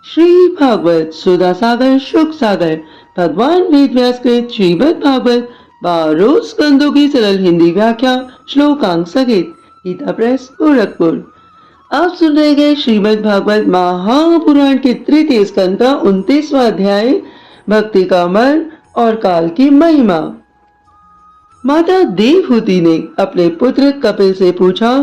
श्री भागवत सुधा सागर शुक सागर भगवान वेद व्यास कृत श्रीमद् भागवत 12 स्कंदों की सरल हिंदी व्याख्या श्लोकांक सहित गीता प्रेस गोरखपुर। आप सुन रहे गए श्रीमद् भागवत महापुराण के तृतीय स्कंद का 29वां अध्याय भक्ति का मन और काल की महिमा। माता देवहूति ने अपने पुत्र कपिल से पूछा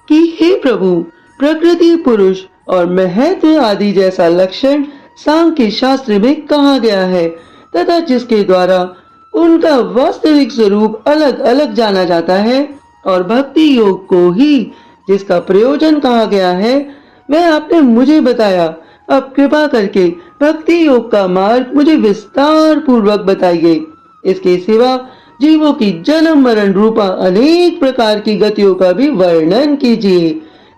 कि हे प्रभु, प्रकृति, पुरुष और महत्व आदि जैसा लक्षण सांख्य शास्त्र में कहा गया है तथा जिसके द्वारा उनका वास्तविक स्वरूप अलग अलग जाना जाता है, और भक्ति योग को ही जिसका प्रयोजन कहा गया है वह आपने मुझे बताया। अब कृपा करके भक्ति योग का मार्ग मुझे विस्तार पूर्वक बताइए। इसके सिवा जीवों की जन्म मरण रूपा अनेक प्रकार की गतियों का भी वर्णन कीजिए,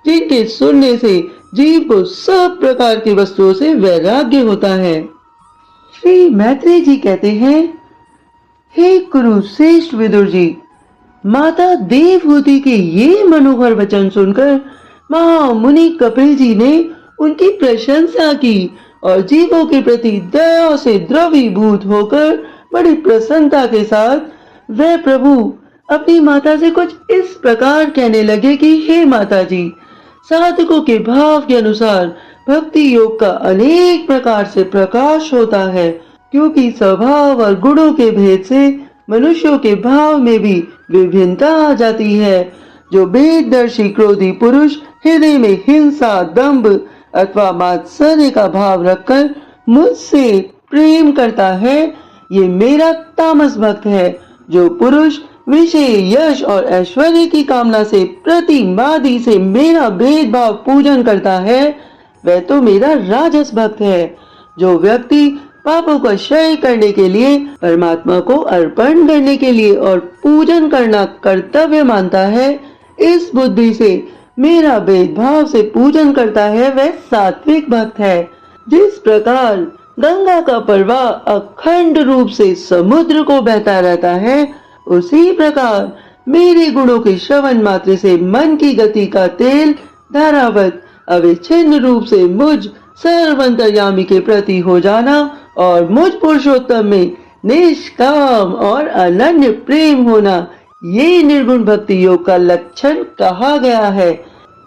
जिनके सुनने से जीव को सब प्रकार की वस्तुओं से वैराग्य होता है। श्री मैत्रेय जी कहते हैं, हे कुरु श्रेष्ठ विदुर जी, माता देवहूति के ये मनोहर वचन सुनकर महामुनि कपिल जी ने उनकी प्रशंसा की और जीवों के प्रति दया से द्रवीभूत होकर बड़ी प्रसन्नता के साथ वह प्रभु अपनी माता से कुछ इस प्रकार कहने लगे कि हे माता जी, साधकों के भाव के अनुसार भक्ति योग का अनेक प्रकार से प्रकाश होता है, क्योंकि स्वभाव और गुणों के भेद से मनुष्यों के भाव में भी विभिन्नता आ जाती है। जो भेददर्शी क्रोधी पुरुष हृदय में हिंसा, दंभ अथवा मात्सर्य का भाव रखकर मुझसे प्रेम करता है, ये मेरा तामस भक्त है। जो पुरुष विषय, यश और ऐश्वर्य की कामना से प्रतिमादि से मेरा भेदभाव पूजन करता है, वह तो मेरा राजस भक्त है। जो व्यक्ति पापों का क्षय करने के लिए, परमात्मा को अर्पण करने के लिए और पूजन करना कर्तव्य मानता है, इस बुद्धि से मेरा भेदभाव से पूजन करता है, वह सात्विक भक्त है। जिस प्रकार गंगा का प्रवाह अखंड रूप से समुद्र को बहता रहता है, उसी प्रकार मेरे गुणों के श्रवण मात्र से मन की गति का तेल धारावत अविच्छिन्न रूप से मुझ सर्वंतर्यामी के प्रति हो जाना और मुझ पुरुषोत्तम में निष्काम और अनन्य प्रेम होना, ये निर्गुण भक्ति योग का लक्षण कहा गया है।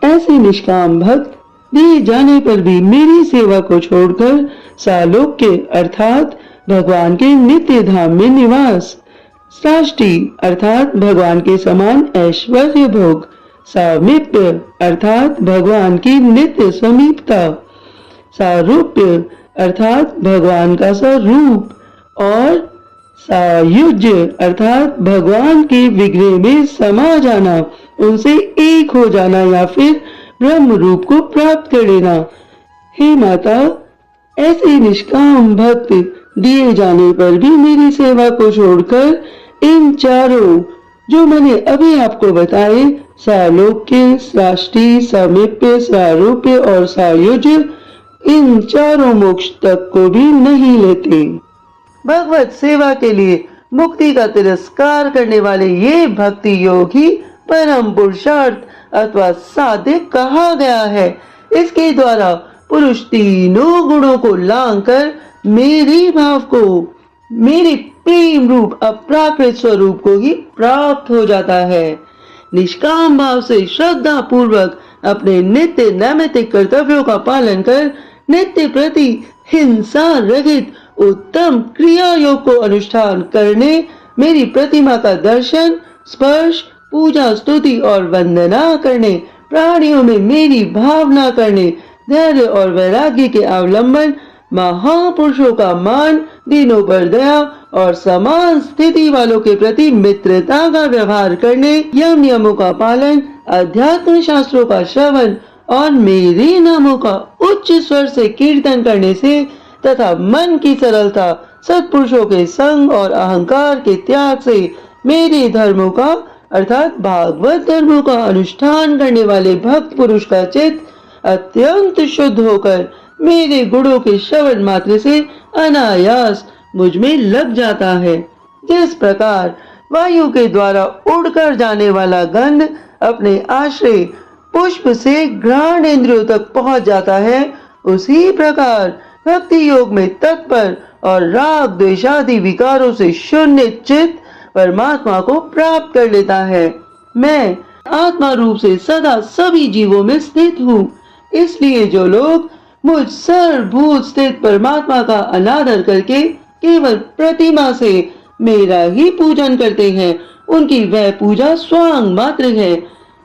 ऐसे निष्काम भक्त दिए जाने पर भी मेरी सेवा को छोड़कर सालोक्य अर्थात भगवान के नित्य धाम में निवास, साष्टी अर्थात भगवान के समान ऐश्वर्य भोग, सामीप्य अर्थात भगवान की नित्य समीपता, सारूप्य अर्थात भगवान का स्वरूप, और सायुज्य अर्थात भगवान के विग्रह में समा जाना, उनसे एक हो जाना या फिर ब्रह्म रूप को प्राप्त कर लेना। हे माता, ऐसे निष्काम भक्त दिए जाने पर भी मेरी सेवा को छोड़कर इन चारों जो मैंने अभी आपको बताए, सालोक्य, साष्टी, सामीप्य, सारूप्य और सायुज्य, इन चारों मोक्ष तक को भी नहीं लेते। भगवत सेवा के लिए मुक्ति का तिरस्कार करने वाले ये भक्ति योग ही परम पुरुषार्थ अथवा साध्य कहा गया है। इसके द्वारा पुरुष तीनों गुणों को लांघकर मेरी भाव को, मेरे प्रेम रूप अपराकृत स्वरूप को ही प्राप्त हो जाता है। निष्काम भाव से श्रद्धा पूर्वक अपने नित्य नैमित्तिक कर्तव्यों का पालन कर नित्य प्रति हिंसा रहित उत्तम क्रिया योग को अनुष्ठान करने, मेरी प्रतिमा का दर्शन, स्पर्श, पूजा, स्तुति और वंदना करने, प्राणियों में मेरी भावना करने, धैर्य और वैराग्य के अवलंबन, महापुरुषों का मान, दीनों पर दया और समान स्थिति वालों के प्रति मित्रता का व्यवहार करने, यम नियमों का पालन, अध्यात्म शास्त्रों का श्रवण और मेरे नामों का उच्च स्वर से कीर्तन करने से तथा मन की सरलता, सत्पुरुषों के संग और अहंकार के त्याग से मेरे धर्मों का अर्थात भागवत धर्मों का अनुष्ठान करने वाले भक्त पुरुष का चित्त अत्यंत शुद्ध होकर मेरे गुणों के श्रवण मात्र से अनायास मुझ में लग जाता है। जिस प्रकार वायु के द्वारा उड़कर जाने वाला गंध अपने आश्रय पुष्प से घ्राण इंद्रियों तक पहुंच जाता है, उसी प्रकार भक्ति योग में तत्पर और राग द्वेषादि विकारों से शून्य चित्त परमात्मा को प्राप्त कर लेता है। मैं आत्मा रूप से सदा सभी जीवों में स्थित हूँ। इसलिए जो लोग मुझ सर्वभूत स्थित परमात्मा का अनादर करके केवल प्रतिमा से मेरा ही पूजन करते हैं, उनकी वह पूजा स्वांग मात्र है।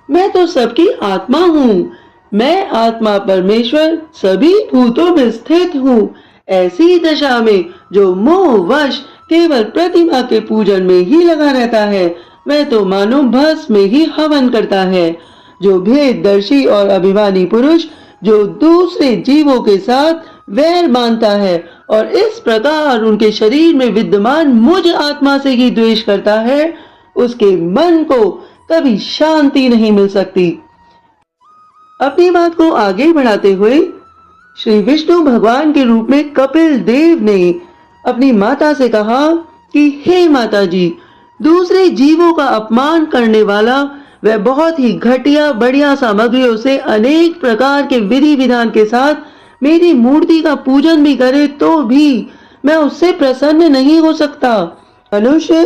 मैं तो सबकी आत्मा हूँ। मैं आत्मा परमेश्वर सभी भूतों में स्थित हूँ। ऐसी दशा में जो मोहवश केवल प्रतिमा के पूजन में ही लगा रहता है, वह तो मानो भस्म में ही हवन करता है। जो भेददर्शी और अभिमानी पुरुष जो दूसरे जीवों के साथ वैर मानता है और इस प्रकार उनके शरीर में विद्यमान मुझ आत्मा से ही द्वेष करता है, उसके मन को कभी शांति नहीं मिल सकती। अपनी बात को आगे बढ़ाते हुए श्री विष्णु भगवान के रूप में कपिल देव ने अपनी माता से कहा कि हे माता जी, दूसरे जीवों का अपमान करने वाला वह बहुत ही घटिया बढ़िया सामग्रियों से अनेक प्रकार के विधि विधान के साथ मेरी मूर्ति का पूजन भी करे तो भी मैं उससे प्रसन्न नहीं हो सकता। मनुष्य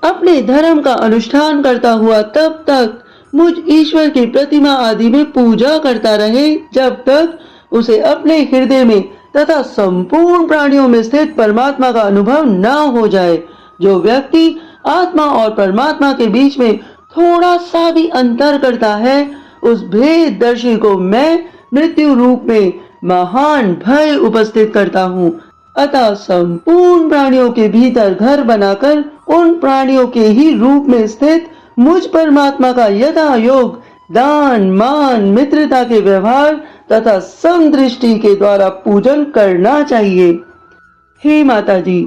अपने धर्म का अनुष्ठान करता हुआ तब तक मुझ ईश्वर की प्रतिमा आदि में पूजा करता रहे जब तक उसे अपने हृदय में तथा संपूर्ण प्राणियों में स्थित परमात्मा का अनुभव न हो जाए। जो व्यक्ति आत्मा और परमात्मा के बीच में थोड़ा सा भी अंतर करता है, उस भेददर्शी को मैं मृत्यु रूप में महान भय उपस्थित करता हूँ। अतः संपूर्ण प्राणियों के भीतर घर बनाकर उन प्राणियों के ही रूप में स्थित मुझ परमात्मा का यथा योग दान मान मित्रता के व्यवहार तथा समदृष्टि के द्वारा पूजन करना चाहिए। हे माता जी,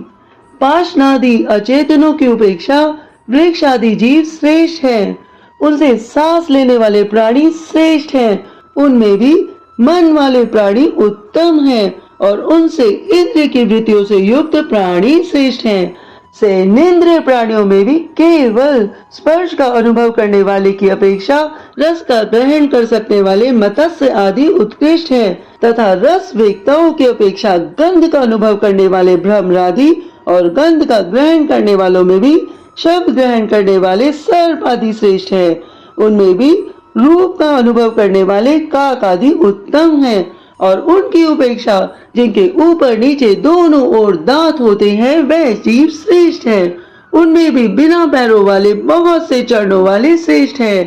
पाषाणादि अचेतनों की उपेक्षा वृक्ष आदि जीव श्रेष्ठ हैं। उनसे सांस लेने वाले प्राणी श्रेष्ठ हैं। उनमें भी मन वाले प्राणी उत्तम हैं और उनसे इंद्रिय की वृत्तियों से युक्त प्राणी श्रेष्ठ हैं। सेनेंद्रिय प्राणियों में भी केवल स्पर्श का अनुभव करने वाले की अपेक्षा रस का ग्रहण कर सकने वाले मत्स्य आदि उत्कृष्ट हैं तथा रस वेक्ताओं की अपेक्षा गंध का अनुभव करने वाले भ्रमरादि और गंध का ग्रहण करने वालों में भी शब्द ग्रहण करने वाले सर्प आदि श्रेष्ठ हैं। उनमें भी रूप का अनुभव करने वाले काक आदि उत्तम हैं और उनकी उपेक्षा जिनके ऊपर नीचे दोनों ओर दांत होते हैं वह जीव श्रेष्ठ है। उनमें भी बिना पैरों वाले बहुत से चरणों वाले श्रेष्ठ हैं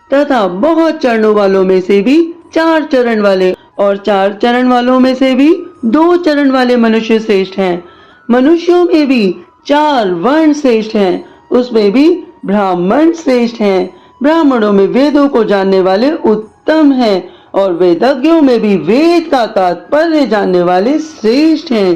तथा बहुत चरणों वालों में से भी 4 चरण वाले और 4 चरण वालों में से भी 2 चरण वाले मनुष्य श्रेष्ठ हैं। मनुष्यों में भी 4 वर्ण श्रेष्ठ हैं, उसमें भी ब्राह्मण श्रेष्ठ हैं। ब्राह्मणों में वेदों को जानने वाले उत्तम हैं और वेदज्ञों में भी वेद का तात्पर्य जानने वाले श्रेष्ठ हैं।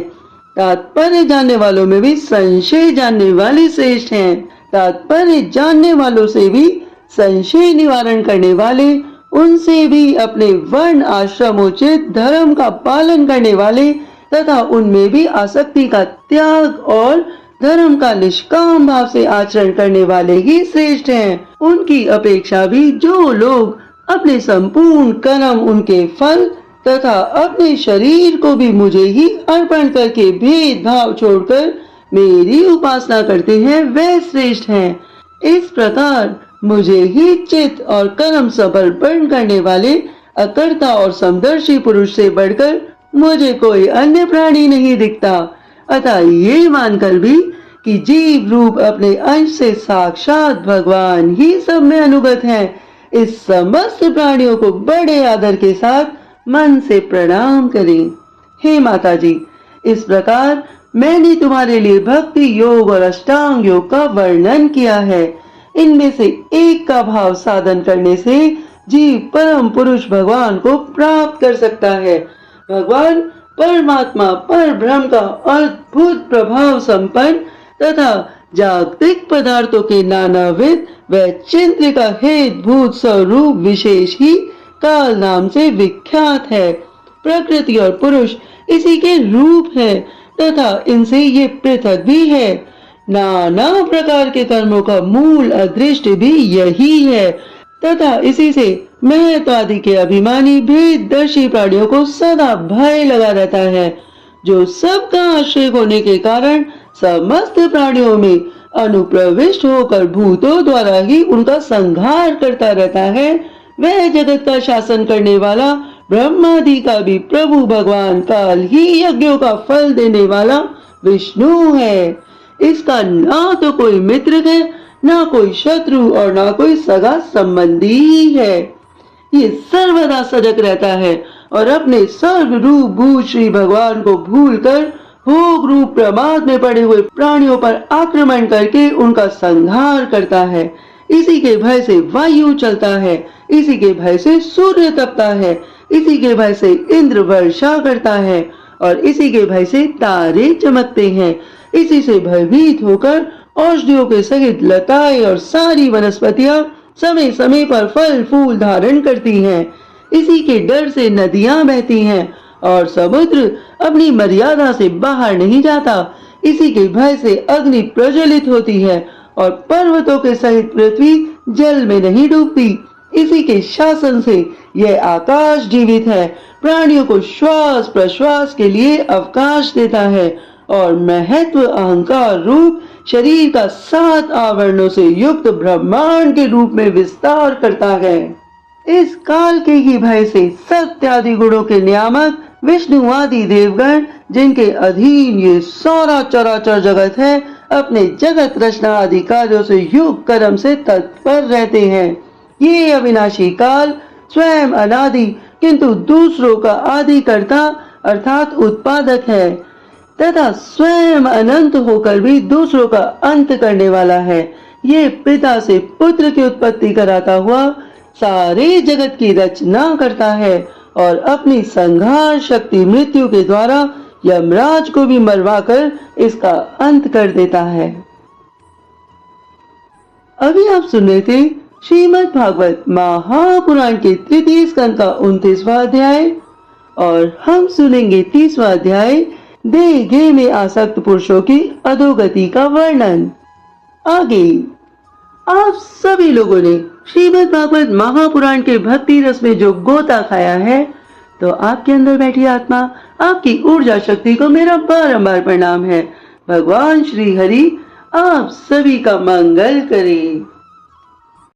तात्पर्य जानने वालों में भी संशय जानने वाले श्रेष्ठ हैं। तात्पर्य जानने वालों से भी संशय निवारण करने वाले, उनसे भी अपने वर्ण आश्रमोचित धर्म का पालन करने वाले तथा उनमें भी आसक्ति का त्याग और धर्म का निष्काम भाव से आचरण करने वाले ही श्रेष्ठ हैं। उनकी अपेक्षा भी जो लोग अपने संपूर्ण कर्म उनके फल तथा अपने शरीर को भी मुझे ही अर्पण करके भेदभाव छोड़कर मेरी उपासना करते हैं वह श्रेष्ठ हैं। इस प्रकार मुझे ही चित्त और कर्म समर्पण करने वाले अकर्ता और समदर्शी पुरुष से बढ़कर मुझे कोई अन्य प्राणी नहीं दिखता। अतः ये मानकर भी कि जीव रूप अपने अंश से साक्षात भगवान ही सब में अनुगत हैं, इस समस्त प्राणियों को बड़े आदर के साथ मन से प्रणाम करें। हे माता जी, इस प्रकार मैंने तुम्हारे लिए भक्ति योग और अष्टांग योग का वर्णन किया है। इनमें से एक का भाव साधन करने से जीव परम पुरुष भगवान को प्राप्त कर सकता है। भगवान परमात्मा पर ब्रह्म का अद्भुत प्रभाव संपन्न तथा जागतिक पदार्थों के नानाविध व चिंत्य का हेतभूत स्वरूप विशेष ही काल नाम से विख्यात है। प्रकृति और पुरुष इसी के रूप है तथा इनसे ये पृथक भी है। नाना प्रकार के कर्मों का मूल अदृष्ट भी यही है। तथा इसी से महत्व आदि के अभिमानी भेददर्शी प्राणियों को सदा भय लगा रहता है, जो सबका आश्रय होने के कारण समस्त प्राणियों में अनुप्रविष्ट होकर भूतों द्वारा ही उनका संहार करता रहता है। वह जगत का शासन करने वाला ब्रह्मादि का भी प्रभु भगवान काल ही यज्ञों का फल देने वाला विष्णु है। इसका ना तो कोई मित्र है, ना कोई शत्रु और ना कोई सगा संबंधी है। ये सर्वदा सजग रहता है और अपने सर्व रूप भूत श्री भगवान को भूलकर भोग रूप प्रमाद में पड़े हुए प्राणियों पर आक्रमण करके उनका संहार करता है। इसी के भय से वायु चलता है, इसी के भय से सूर्य तपता है, इसी के भय से इंद्र वर्षा करता है और इसी के भय से तारे चमकते हैं। इसी से भयभीत होकर औषधियों के सहित लताएं और सारी वनस्पतियां समय समय पर फल फूल धारण करती हैं। इसी के डर से नदियां बहती हैं और समुद्र अपनी मर्यादा से बाहर नहीं जाता। इसी के भय से अग्नि प्रज्वलित होती है और पर्वतों के सहित पृथ्वी जल में नहीं डूबती। इसी के शासन से यह आकाश जीवित है, प्राणियों को श्वास प्रश्वास के लिए अवकाश देता है और महत्व अहंकार रूप शरीर का 7 आवरणों से युक्त ब्रह्मांड के रूप में विस्तार करता है। इस काल के ही भय से सत्यादि गुणों के नियामक विष्णु आदि देवगण, जिनके अधीन ये सारा चराचर जगत है, अपने जगत रचना आदि कार्यों से युग कर्म से तत्पर रहते हैं। ये अविनाशी काल स्वयं अनादि किंतु दूसरों का आदि करता अर्थात उत्पादक है तथा स्वयं अनंत होकर भी दूसरों का अंत करने वाला है। ये पिता से पुत्र की उत्पत्ति कराता हुआ सारे जगत की रचना करता है और अपनी संहार शक्ति मृत्यु के द्वारा यमराज को भी मरवाकर इसका अंत कर देता है। अभी आप सुन रहे थे श्रीमद् भागवत महापुराण के तृतीय स्कंद का 29वां अध्याय और हम सुनेंगे 30वां अध्याय देह गेह में आसक्त पुरुषों की अधोगति का वर्णन। आगे आप सभी लोगों ने श्रीमद् भागवत महापुराण के भक्ति रस में जो गोता खाया है, तो आपके अंदर बैठी आत्मा, आपकी ऊर्जा शक्ति को मेरा बारंबार प्रणाम है। भगवान श्री हरि आप सभी का मंगल करे।